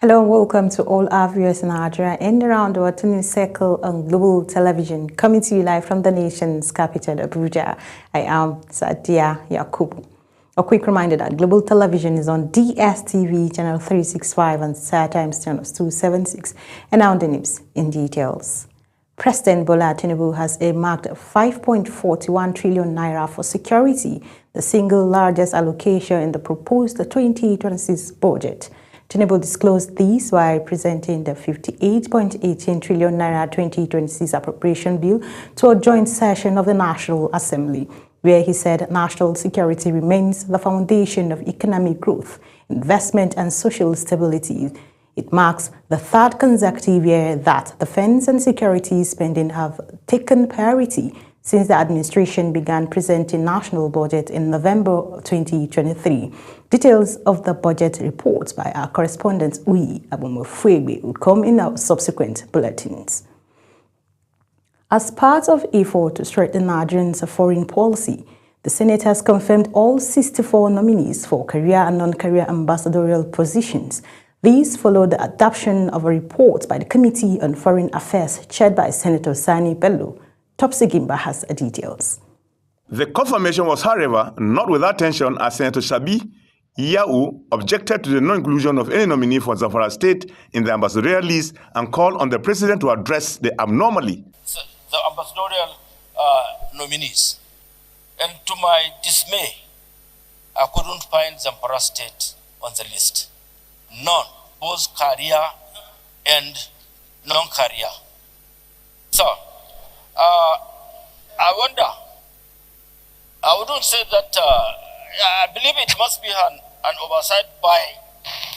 Hello and welcome to all our viewers in Nigeria and around the world tuning Circle on Global Television, coming to you live from the nation's capital, Abuja. I am Sadia Yakubu. A quick reminder that Global Television is on DSTV channel 365 and StarTimes channels 276. And now the news in details. President Bola Tinubu has earmarked 5.41 trillion naira for security, the single largest allocation in the proposed 2026 budget. Tinubu disclosed this while presenting the 58.18 trillion naira 2026 appropriation bill to a joint session of the National Assembly, where he said national security remains the foundation of economic growth, investment and social stability. It marks the third consecutive year that defense and security spending have taken priority since the administration began presenting national budget in November 2023. Details of the budget report by our correspondent Uyi Abumofwebe will come in our subsequent bulletins. As part of effort to strengthen Nigerians' foreign policy, the Senate has confirmed all 64 nominees for career and non-career ambassadorial positions. These followed the adoption of a report by the Committee on Foreign Affairs chaired by Senator Sani Bello. Topsy Gimba has the details. The confirmation was, however, not without tension as Senator Shabi Yau objected to the non-inclusion of any nominee for Zamfara State in the ambassadorial list and called on the president to address the abnormality. The ambassadorial nominees. And to my dismay, I couldn't find Zamfara State on the list. None, both career and non-career. So, I wonder, I wouldn't say that, I believe it must be an oversight by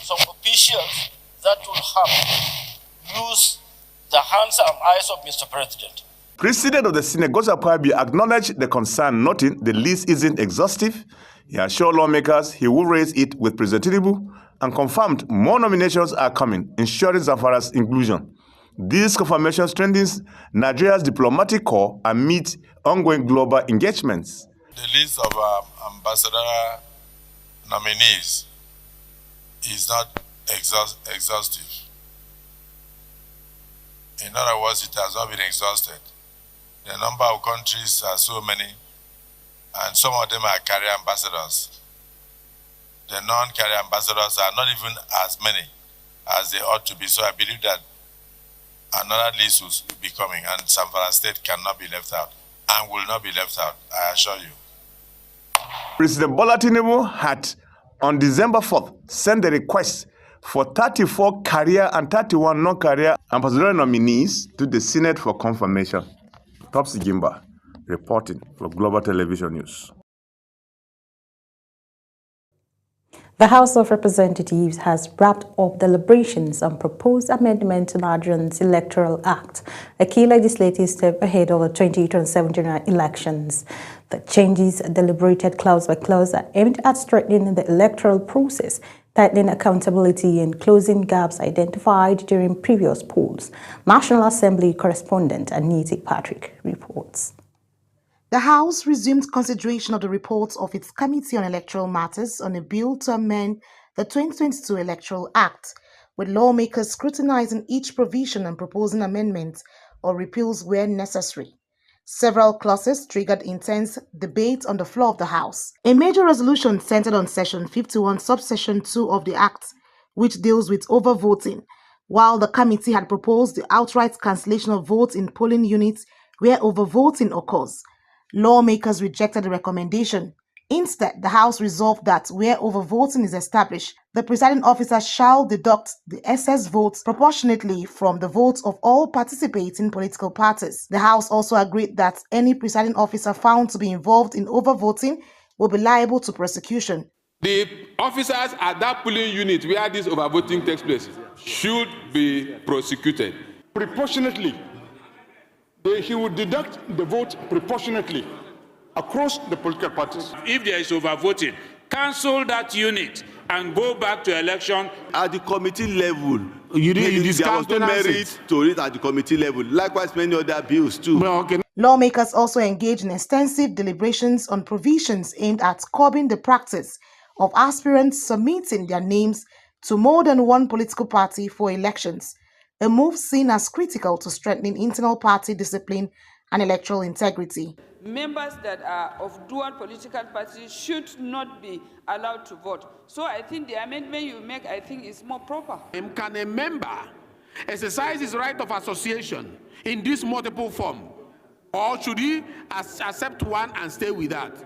some officials that will have used the hands and eyes of Mr. President. President of the Senate, Godswill Akpabio, acknowledged the concern, noting the list isn't exhaustive. He assured lawmakers he will raise it with President Tinubu and confirmed more nominations are coming, ensuring Zamfara's inclusion. This confirmation strengthens Nigeria's diplomatic corps amid ongoing global engagements. The list of ambassador nominees is not exhaustive. In other words, it has not been exhausted. The number of countries are so many, and some of them are career ambassadors. The non-career ambassadors are not even as many as they ought to be. So I believe that another list will be coming, and Zamfara State cannot be left out and will not be left out, I assure you. President Bola Tinubu had, on December 4th, sent a request for 34 career and 31 non-career ambassadorial nominees to the Senate for confirmation. Topsy Gimba, reporting for Global Television News. The House of Representatives has wrapped up deliberations on proposed amendment to Nigeria's Electoral Act, a key legislative step ahead of the 2027 general elections. The changes, deliberated clause by clause, are aimed at strengthening the electoral process, tightening accountability and closing gaps identified during previous polls. National Assembly correspondent Aniti Patrick reports. The House resumed consideration of the reports of its Committee on Electoral Matters on a bill to amend the 2022 Electoral Act, with lawmakers scrutinizing each provision and proposing amendments or repeals where necessary. Several clauses triggered intense debate on the floor of the House. A major resolution centered on Section 51, Subsection 2 of the Act, which deals with overvoting, while the committee had proposed the outright cancellation of votes in polling units where overvoting occurs. Lawmakers rejected the recommendation. Instead, the House resolved that where overvoting is established, the presiding officer shall deduct the excess votes proportionately from the votes of all participating political parties. The House also agreed that any presiding officer found to be involved in overvoting will be liable to prosecution. The officers at that polling unit where this overvoting takes place should be prosecuted. Proportionately. He would deduct the vote proportionately across the political parties. If there is overvoting, cancel that unit and go back to election. At the committee level, there was no merit to it at the committee level. Likewise, many other bills too. Lawmakers also engaged in extensive deliberations on provisions aimed at curbing the practice of aspirants submitting their names to more than one political party for elections, a move seen as critical to strengthening internal party discipline and electoral integrity. Members that are of dual political parties should not be allowed to vote. So I think the amendment you make, I think, is more proper. Can a member exercise his right of association in this multiple form? Or should he accept one and stay with that?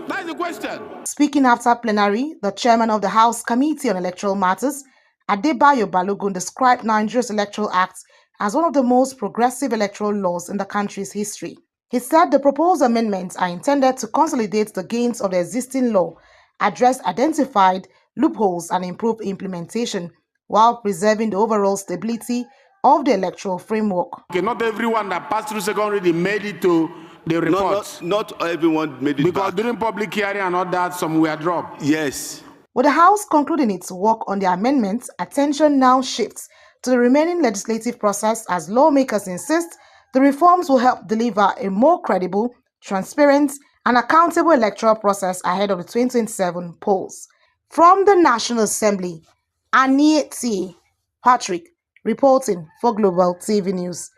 That is the question. Speaking after plenary, the chairman of the House Committee on Electoral Matters, Adebayo Balogun, described Nigeria's Electoral Act as one of the most progressive electoral laws in the country's history. He said the proposed amendments are intended to consolidate the gains of the existing law, address identified loopholes, and improve implementation, while preserving the overall stability of the electoral framework. Okay, not everyone that passed through secondary made it to the report. Not everyone made it because back. During public hearing and all that, some were dropped. Yes. With the House concluding its work on the amendments, attention now shifts to the remaining legislative process as lawmakers insist the reforms will help deliver a more credible, transparent, and accountable electoral process ahead of the 2027 polls. From the National Assembly, Anieti Patrick reporting for Global TV News.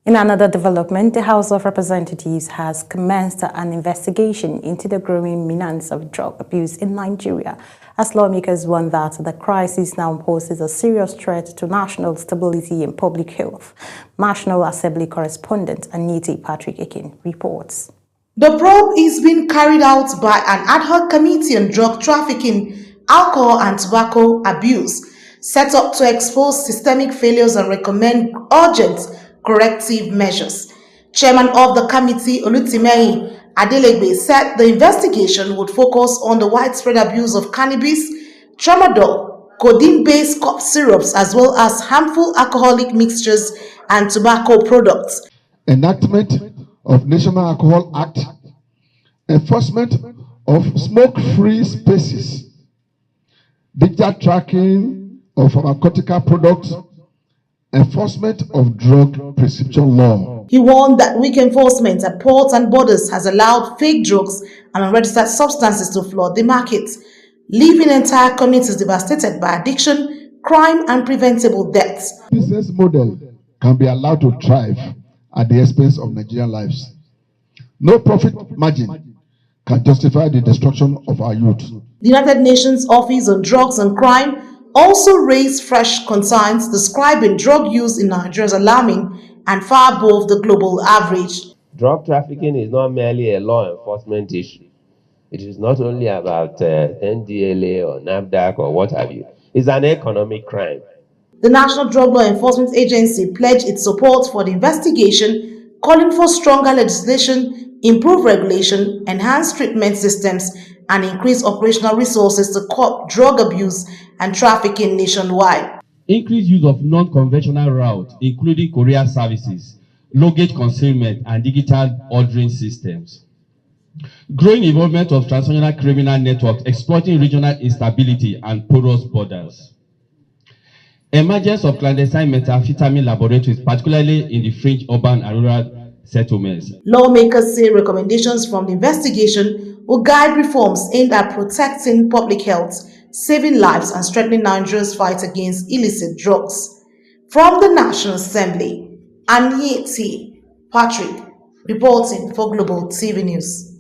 In another development, the House of Representatives has commenced an investigation into the growing menace of drug abuse in Nigeria, as lawmakers warn that the crisis now poses a serious threat to national stability and public health. National Assembly correspondent Anieti Patrick Ekin reports. The probe is being carried out by an ad hoc committee on drug trafficking, alcohol and tobacco abuse, set up to expose systemic failures and recommend urgent corrective measures. Chairman of the committee, Olutimei Adelegbe, said the investigation would focus on the widespread abuse of cannabis, tramadol, codeine-based cough syrups, as well as harmful alcoholic mixtures and tobacco products. Enactment of National Alcohol Act, enforcement of smoke-free spaces, digital tracking of pharmaceutical products, enforcement of drug prescription law. He warned that weak enforcement at ports and borders has allowed fake drugs and unregistered substances to flood the market, leaving entire communities devastated by addiction, crime, and preventable deaths. Business model can be allowed to thrive at the expense of Nigerian lives. No profit margin can justify the destruction of our youth. The United Nations Office on Drugs and Crime also raised fresh concerns, describing drug use in Nigeria as alarming and far above the global average. Drug trafficking is not merely a law enforcement issue. It is not only about NDLA or NAFDAC or what have you. It's an economic crime. The National Drug Law Enforcement Agency pledged its support for the investigation, calling for stronger legislation, improved regulation, enhanced treatment systems, and increased operational resources to curb drug abuse and trafficking nationwide. Increased use of non-conventional routes, including courier services, luggage consignment, and digital ordering systems. Growing involvement of transnational criminal networks exploiting regional instability and porous borders. Emergence of clandestine methamphetamine laboratories, particularly in the fringe urban and rural settlements. Lawmakers say recommendations from the investigation will guide reforms aimed at protecting public health, saving lives, and strengthening Nigeria's fight against illicit drugs. From the National Assembly, Anieti Patrick reporting for Global TV News.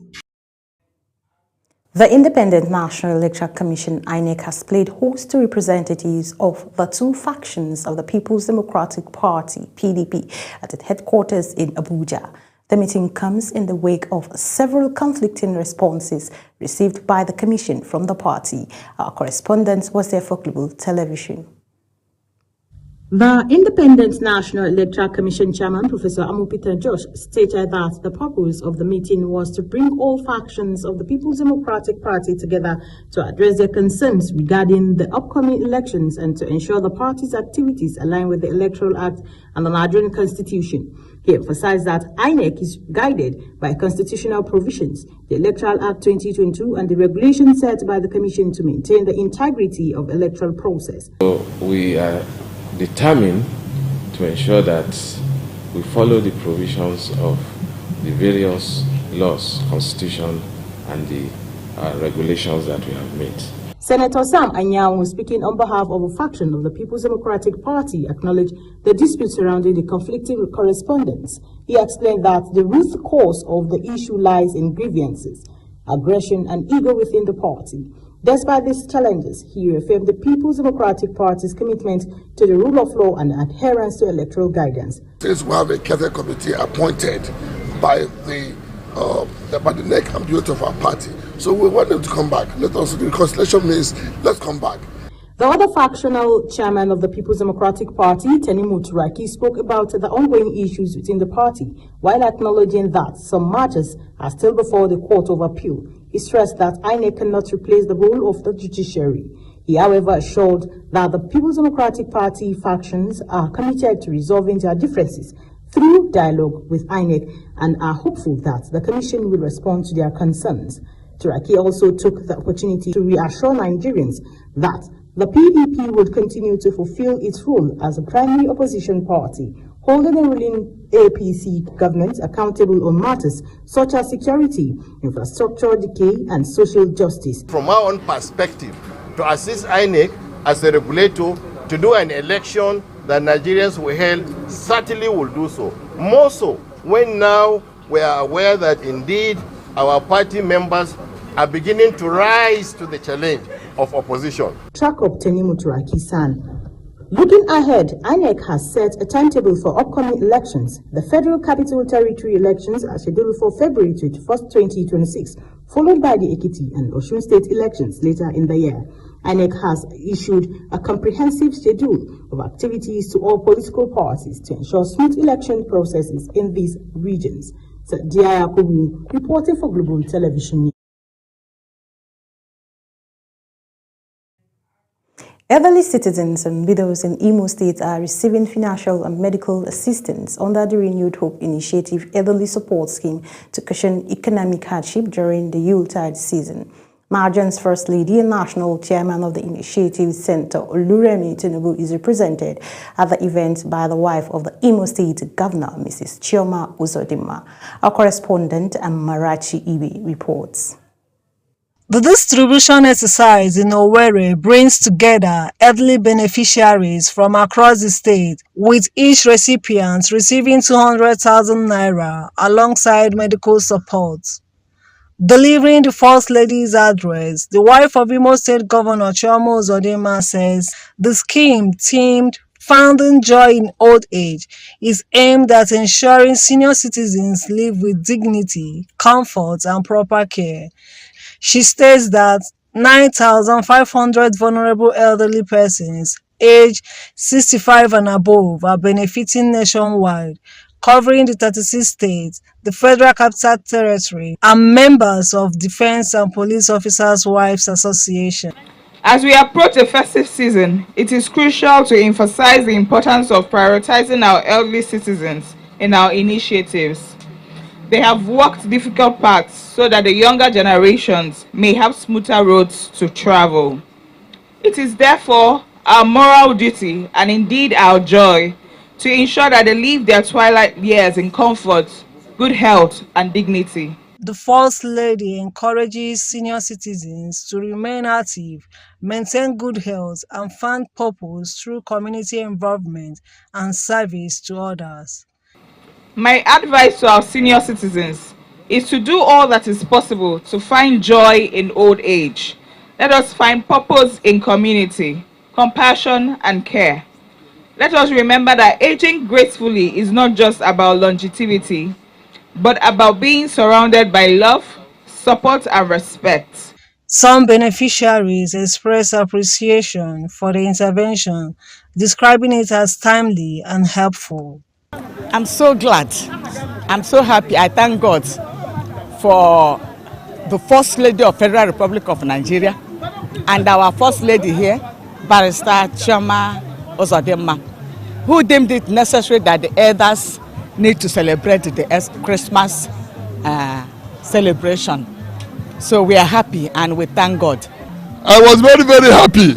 The Independent National Electoral Commission, INEC, has played host to representatives of the two factions of the People's Democratic Party, PDP, at its headquarters in Abuja. The meeting comes in the wake of several conflicting responses received by the Commission from the party. Our correspondent was there for Global Television. The Independent National Electoral Commission Chairman, Professor Amupita Josh, stated that the purpose of the meeting was to bring all factions of the People's Democratic Party together to address their concerns regarding the upcoming elections and to ensure the party's activities align with the Electoral Act and the Nigerian Constitution. He emphasized that INEC is guided by constitutional provisions, the Electoral Act 2022, and the regulations set by the Commission to maintain the integrity of the electoral process. So we are determined to ensure that we follow the provisions of the various laws, constitution, and the regulations that we have made. Senator Sam Anyanwu, speaking on behalf of a faction of the People's Democratic Party, acknowledged the dispute surrounding the conflicting correspondence. He explained that the root cause of the issue lies in grievances, aggression, and ego within the party. Despite these challenges, he reaffirmed the People's Democratic Party's commitment to the rule of law and adherence to electoral guidance. Since we have a cabinet committee appointed by the neck and beauty of our party, so we want them to come back. Let us, the reconciliation means let's come back. The other factional chairman of the People's Democratic Party, Tanimu Turaki, spoke about the ongoing issues within the party, while acknowledging that some matters are still before the Court of Appeal. He stressed that INEC cannot replace the role of the judiciary. He, however, assured that the People's Democratic Party factions are committed to resolving their differences through dialogue with INEC and are hopeful that the Commission will respond to their concerns. Turaki also took the opportunity to reassure Nigerians that the PDP would continue to fulfill its role as a primary opposition party, holding the ruling APC government accountable on matters such as security, infrastructure decay, and social justice. From our own perspective, to assist INEC as a regulator to do an election that Nigerians will hail, certainly will do so. More so when now we are aware that indeed our party members are beginning to rise to the challenge of opposition. Track up Tanimu Turaki-san. Looking ahead, INEC has set a timetable for upcoming elections. The Federal Capital Territory elections are scheduled for February 21st, 2026, followed by the Ekiti and Osun State elections later in the year. INEC has issued a comprehensive schedule of activities to all political parties to ensure smooth election processes in these regions. Sadia Yakubu, reporting for Global Television. Elderly citizens and widows in Imo State are receiving financial and medical assistance under the Renewed Hope Initiative Elderly Support Scheme to cushion economic hardship during the Yuletide season. Marjan's First Lady and National Chairman of the Initiative Center, Oluremi Tinubu, is represented at the event by the wife of the Imo State Governor, Mrs. Chioma Uzodimma. Our correspondent, Marachi Ibe, reports. The distribution exercise in Owerri brings together elderly beneficiaries from across the state, with each recipient receiving 200,000 naira alongside medical support. Delivering the First Lady's address, the wife of Imo State Governor Chioma Uzodimma says the scheme, themed Finding Joy in Old Age, is aimed at ensuring senior citizens live with dignity, comfort, and proper care. She states that 9,500 vulnerable elderly persons aged 65 and above are benefiting nationwide, covering the 36 states, the Federal Capital Territory, and members of Defense and Police Officers' Wives Association. As we approach the festive season, it is crucial to emphasize the importance of prioritizing our elderly citizens in our initiatives. They have walked difficult paths so that the younger generations may have smoother roads to travel. It is therefore our moral duty and indeed our joy to ensure that they live their twilight years in comfort, good health, and dignity. The First Lady encourages senior citizens to remain active, maintain good health, and find purpose through community involvement and service to others. My advice to our senior citizens is to do all that is possible to find joy in old age. Let us find purpose in community, compassion, and care. Let us remember that aging gracefully is not just about longevity, but about being surrounded by love, support, and respect. Some beneficiaries express appreciation for the intervention, describing it as timely and helpful. I'm so glad. I'm so happy. I thank God for the First Lady of Federal Republic of Nigeria and our First Lady here, Barrister Chioma Uzodimma, who deemed it necessary that the elders need to celebrate the Christmas celebration. So we are happy and we thank God. I was very, very happy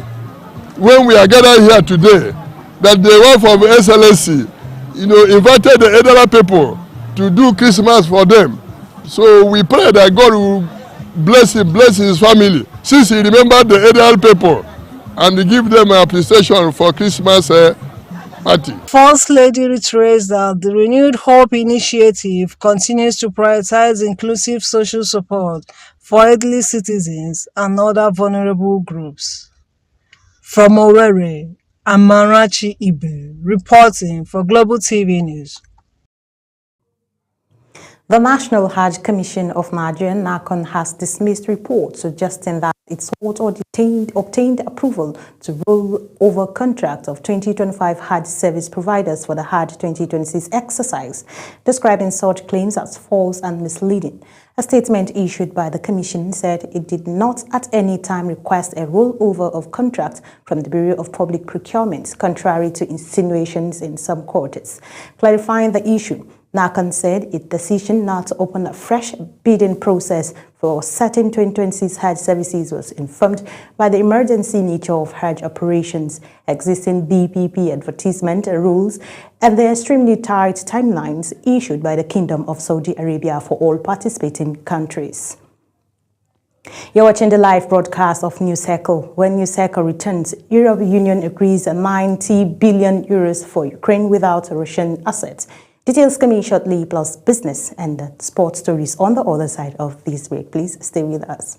when we are gathered here today that the wife of SLSC, invited the elderly people to do Christmas for them. So we pray that God will bless his family, since he remembered the Edel people and he give them an appreciation for Christmas party. First Lady reiterates that the Renewed Hope initiative continues to prioritize inclusive social support for elderly citizens and other vulnerable groups. From Owerri, Amarachi Ibe, reporting for Global TV News. The National Hajj Commission of Nigeria, NACON, has dismissed reports suggesting that it sought or obtained approval to roll over contract of 2025 Hajj service providers for the Hajj 2026 exercise, describing such claims as false and misleading. A statement issued by the Commission said it did not at any time request a rollover of contract from the Bureau of Public Procurement, contrary to insinuations in some quarters. Clarifying the issue, NACON said its decision not to open a fresh bidding process for certain 2026 Hajj services was informed by the emergency nature of Hajj operations, existing BPP advertisement rules, and the extremely tight timelines issued by the Kingdom of Saudi Arabia for all participating countries. You're watching the live broadcast of News Circle. When News Circle returns, European Union agrees 90 billion euros for Ukraine without Russian assets. Details coming shortly, plus business and sports stories on the other side of this break. Please stay with us.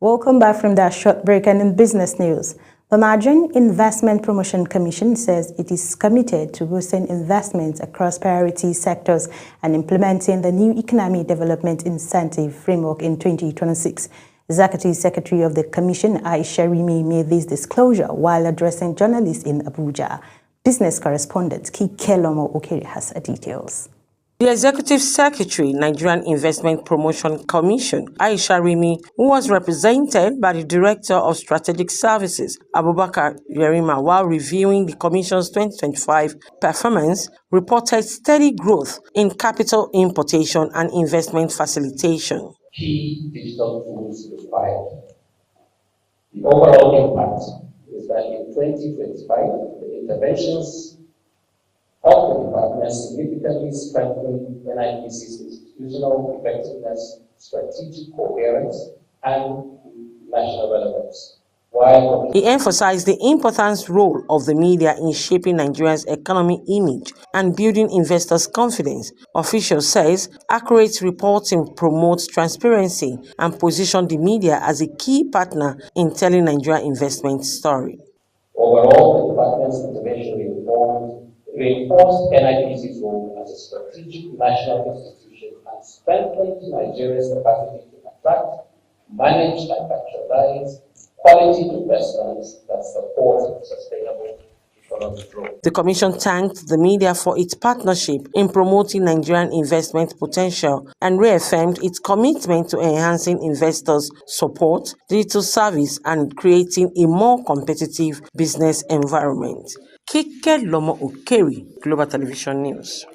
Welcome back from that short break. And in business news, the Nigerian Investment Promotion Commission says it is committed to boosting investments across priority sectors and implementing the new Economic Development Incentive Framework in 2026. Executive Secretary of the Commission, Aisha Rimi, made this disclosure while addressing journalists in Abuja. Business correspondent Kike Lomo Okere has details. The Executive Secretary, Nigerian Investment Promotion Commission, Aisha Rimi, who was represented by the Director of Strategic Services, Abubakar Yerima, while reviewing the Commission's 2025 performance, reported steady growth in capital importation and investment facilitation. Key digital tools required. The overall impact is that in 2025, the interventions of the department significantly strengthen NIPC's institutional effectiveness, strategic coherence, and national relevance. He emphasized the important role of the media in shaping Nigeria's economic image and building investors' confidence. Official says accurate reporting promotes transparency and positions the media as a key partner in telling Nigeria's investment story. Overall, the department's intervention reinforced NIPC's role as a strategic national institution and strengthened Nigeria's capacity to attract, manage, and patronize quality investments that support sustainable economic growth. The Commission thanked the media for its partnership in promoting Nigerian investment potential and reaffirmed its commitment to enhancing investors' support, digital service, and creating a more competitive business environment. Kike Lomo Okeri, Global Television News.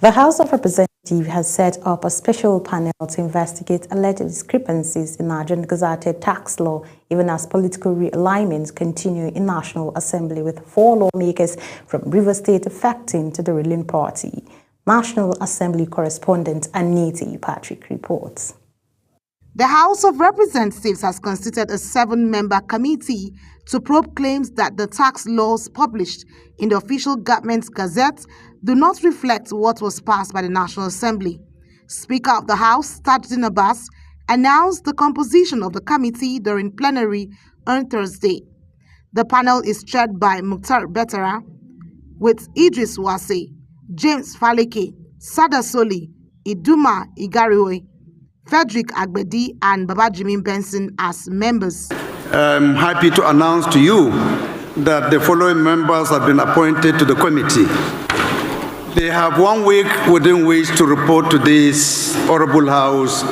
The House of Representatives has set up a special panel to investigate alleged discrepancies in Nigerian gazetted tax law, even as political realignments continue in National Assembly, with 4 lawmakers from Rivers State affecting to the ruling party. National Assembly correspondent Aniti Patrick reports. The House of Representatives has constituted a 7-member committee to probe claims that the tax laws published in the official government gazette do not reflect what was passed by the National Assembly. Speaker of the House, Tajuddin Abbas, announced the composition of the committee during plenary on Thursday. The panel is chaired by Mukhtar Betara, with Idris Wase, James Faleke, Sada Soli, Iduma Igariwe, Frederick Agbedi, and Babajimi Benson as members. I'm happy to announce to you that the following members have been appointed to the committee. They have 1 week within which to report to this honorable House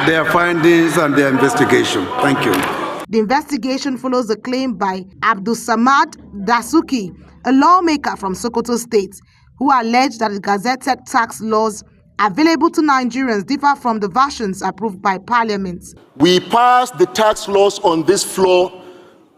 their findings and their investigation. Thank you. The investigation follows a claim by Abdul Samad Dasuki, a lawmaker from Sokoto State, who alleged that the gazetted tax laws available to Nigerians differ from the versions approved by Parliament. We passed the tax laws on this floor,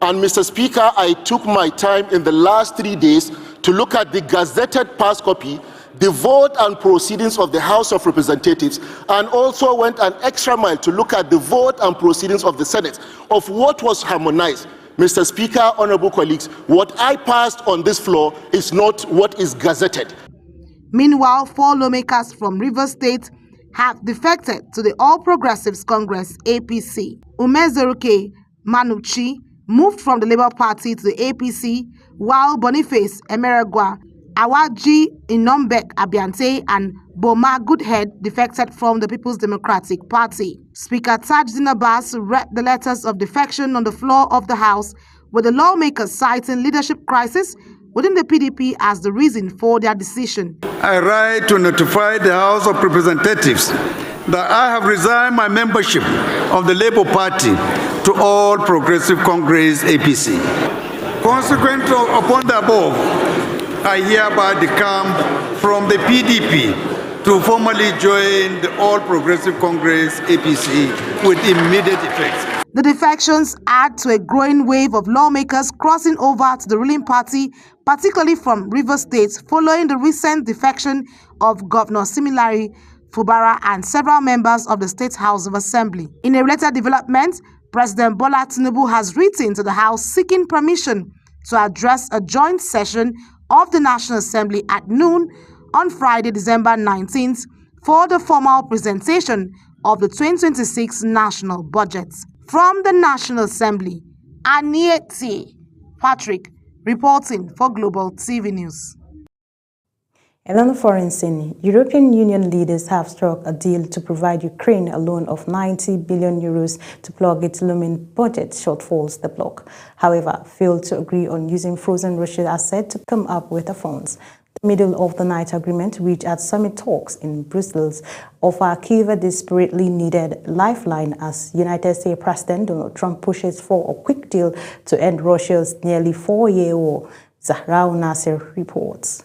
and Mr. Speaker, I took my time in the last 3 days to look at the gazetted pass copy, the vote and proceedings of the House of Representatives, and also went an extra mile to look at the vote and proceedings of the Senate of what was harmonized. Mr. Speaker, honorable colleagues, what I passed on this floor is not what is gazetted. Meanwhile, 4 lawmakers from Rivers State have defected to the All Progressives Congress (APC). Umezeruke Manuchi moved from the Labour Party to the APC, while Boniface Emeregwa, Awaji Inombek Abiante, and Boma Goodhead defected from the People's Democratic Party. Speaker Tajuddin Abbas read the letters of defection on the floor of the House, with the lawmakers citing leadership crisis within the PDP as the reason for their decision. I write to notify the House of Representatives that I have resigned my membership of the Labour Party to All Progressive Congress (APC). Consequent upon the above, I hereby decamp from the PDP to formally join the All Progressive Congress (APC) with immediate effect. The defections add to a growing wave of lawmakers crossing over to the ruling party, particularly from Rivers State, following the recent defection of Governor Similari Fubara and several members of the State House of Assembly. In a related development, President Bola Tinubu has written to the House seeking permission to address a joint session of the National Assembly at noon on Friday, December 19th, for the formal presentation of the 2026 national budget. From the National Assembly, Anieti Patrick reporting for Global TV News. And on the foreign scene, European Union leaders have struck a deal to provide Ukraine a loan of 90 billion euros to plug its looming budget shortfalls, the bloc. However, failed to agree on using frozen Russian assets to come up with the funds. The middle-of-the-night agreement reached at summit talks in Brussels offer Kyiv a desperately needed lifeline as United States President Donald Trump pushes for a quick deal to end Russia's nearly 4-year war. Zahrau Nasser reports.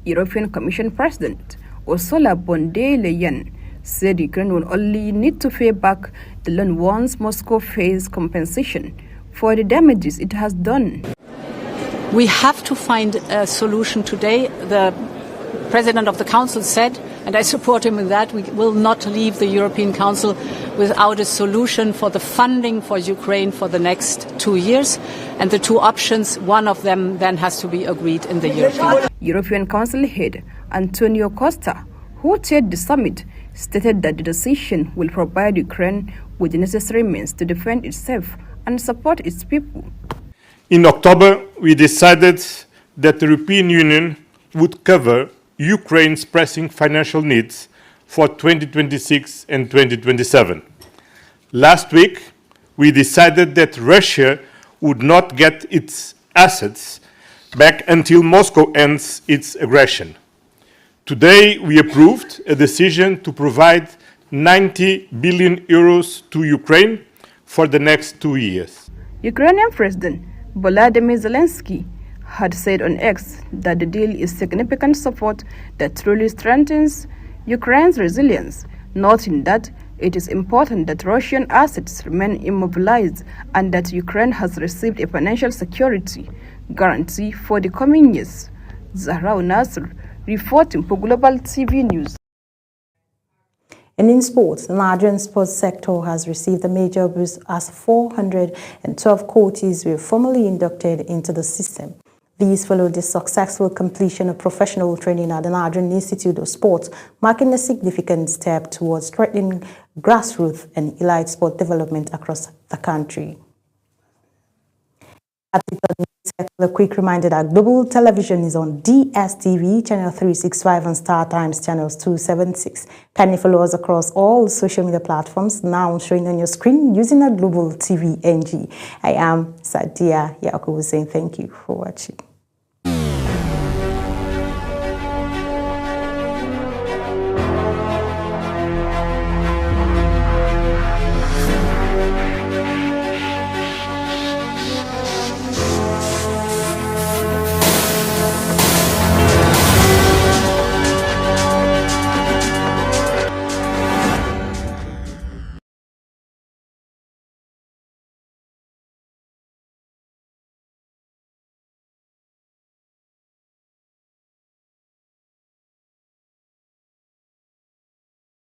European Commission President Ursula von der Leyen said Ukraine will only need to pay back the loan once Moscow pays compensation for the damages it has done. We have to find a solution today. The President of the Council said, and I support him in that, we will not leave the European Council without a solution for the funding for Ukraine for the next 2 years. And the 2 options, one of them then has to be agreed in the European Council head Antonio Costa, who chaired the summit, stated that the decision will provide Ukraine with the necessary means to defend itself and support its people. In October, we decided that the European Union would cover Ukraine's pressing financial needs for 2026 and 2027. Last week, we decided that Russia would not get its assets back until Moscow ends its aggression. Today, we approved a decision to provide 90 billion euros to Ukraine for the next 2 years. Ukrainian President Volodymyr Zelensky had said on X that the deal is significant support that truly strengthens Ukraine's resilience, noting that it is important that Russian assets remain immobilized and that Ukraine has received a financial security guarantee for the coming years. Zahrau Nasser reporting for Global TV News. And in sports, the Nigerian sports sector has received a major boost as 412 coaches were formally inducted into the system. These followed the successful completion of professional training at the Nigerian Institute of Sports, marking a significant step towards strengthening grassroots and elite sport development across the country. A quick reminder that Global Television is on DSTV, channel 365 and Star Times, channels 276. Kindly follow us across all social media platforms now showing on your screen using a Global TV NG. I am Sadia Yakubu saying thank you for watching.